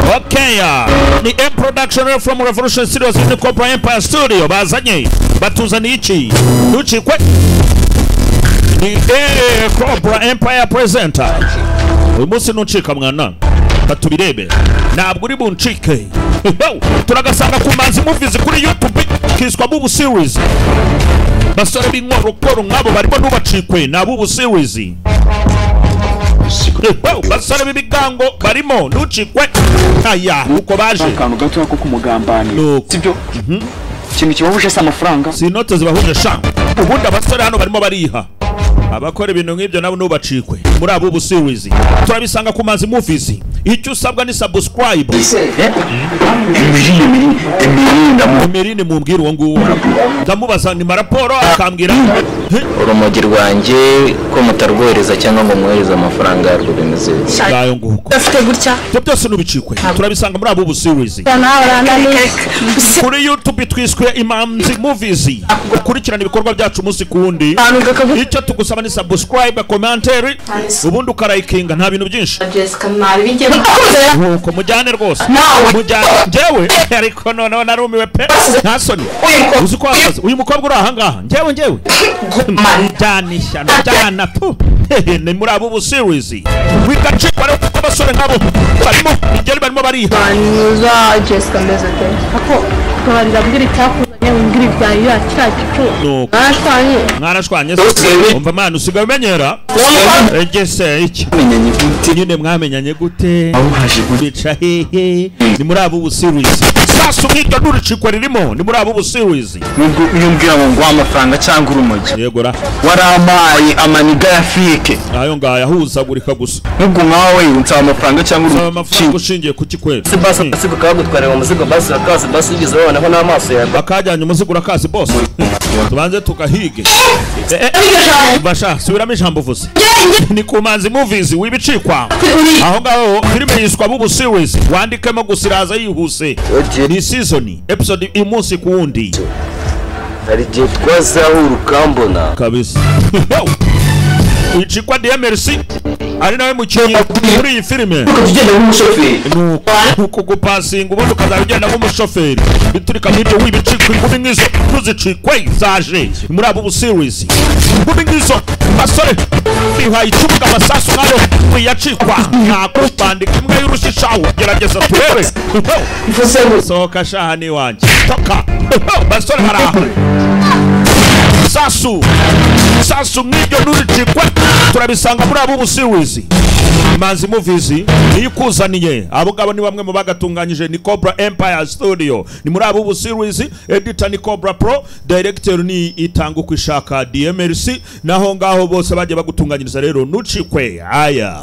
Okay, the M production from Revolution Studios in the Cobra Empire Studio. Bazanye batuzani iki nuchi kwe ni Cobra Empire presenter. Uyu munsi nuncika mwana batubirebe ntabwo uri buncike. Turagasanga ku Manzi Movies kuri YouTube kiswa Bubu series. Basore b'inkorokoro nkabo barimo nubacikwe na Bubu series. Basore b'ibigango barimo nucikwe aya uko baje akantu gato ako kumugambani sibyo kintu kibahuje sa amafaranga si note zibahuje sha ubundi abasore hano barimo bariha abakora ibintu nk'ibyo nabo nubacikwe muri abo Bubu series turabisanga ku Manzi Movies. Icyo usabwa ni subscribe Emirine mumbwira uwo nguwo ndamubaza ni maraporo akambwira urumogi rwanjye ko mutarwohereza cyangwa ngo mwohereza amafaranga yarwo bimeze ngayo nguko afite gutya byose nubicikwe turabisanga muri abo Bubu series kuri YouTube twiswe Manzi Movies. Ukurikirana ibikorwa byacu umunsi kundi icyo tugusaba ni subscribe commentary ubundi ukarayikinga nta bintu byinshi uko mujyane rwose mujyane njyewe ariko none narumiwe pe nta soni uzi ko akazi uyu mukobwa uri aha ngaha njyewe jyanisha njyana tu ni muri abo Bubu series wigacikwa rero kuko abasore nkabo barimo ingeri barimo bariha anyuza Jessica Mezete ako twarira bwira icyakuzanye ngiri bya cyacu mwarashwanye umva mana usigaye umenyera egese iki nyine mwamenyanye gute abuhaje bica hehe ni muri abo Bubu series sasa umwita n'uricikwa ririmo ni muri abo Bubu series nubwo uyumbwira ngo amafaranga cyangwa urumogi yegora waramaye amaniga ya fike ayo ngaya huzagurika gusa nubwo nkawe unsaba amafaranga cyangwa urumogi ushingiye ku kikwera basi asigo kagutwarira umuzigo basi akazi basi ugeze wonaho n'amaso yawe akajyanye umuzigo urakazi boss tubanze tukahige basha subiramo ijambo vuze ni ku Manzi Movies wibicikwa aho ngaho filime yiswa Bubu series wandikemo gusiraza yihuse ni season episode imunsi kuwundi hari gihe twazahura ukambona kabisa wicikwa DMRC ari nawe mukinnyi muri iyi filime tugenda nk'umushoferi nuko gupasinga ubundi ukazabigenda nk'umushoferi biturika nk'ibyo wibicikwa inkumi nk'izo ntuzicikwe zaje muri abo Bubu series inkumi nk'izo basore bihaye icubuga amasasu nk'ayo wiyacikwa ntakupandika imbwa y'urushishaho gerageza turebe sohoka shahani wanjye toka basore haraha sasu nk'ibyo nuricikwe turabisanga muri abo Bubu series. Manzi Movies niyo ikuzaniye abo ngabo ni bamwe mu bagatunganyije ni Cobra Empire Studio ni muri abo Bubu series. Editor ni Cobra Pro, director ni Itangu kwishaka DMRC naho ngaho bose baje bagutunganyiriza rero nucikwe aya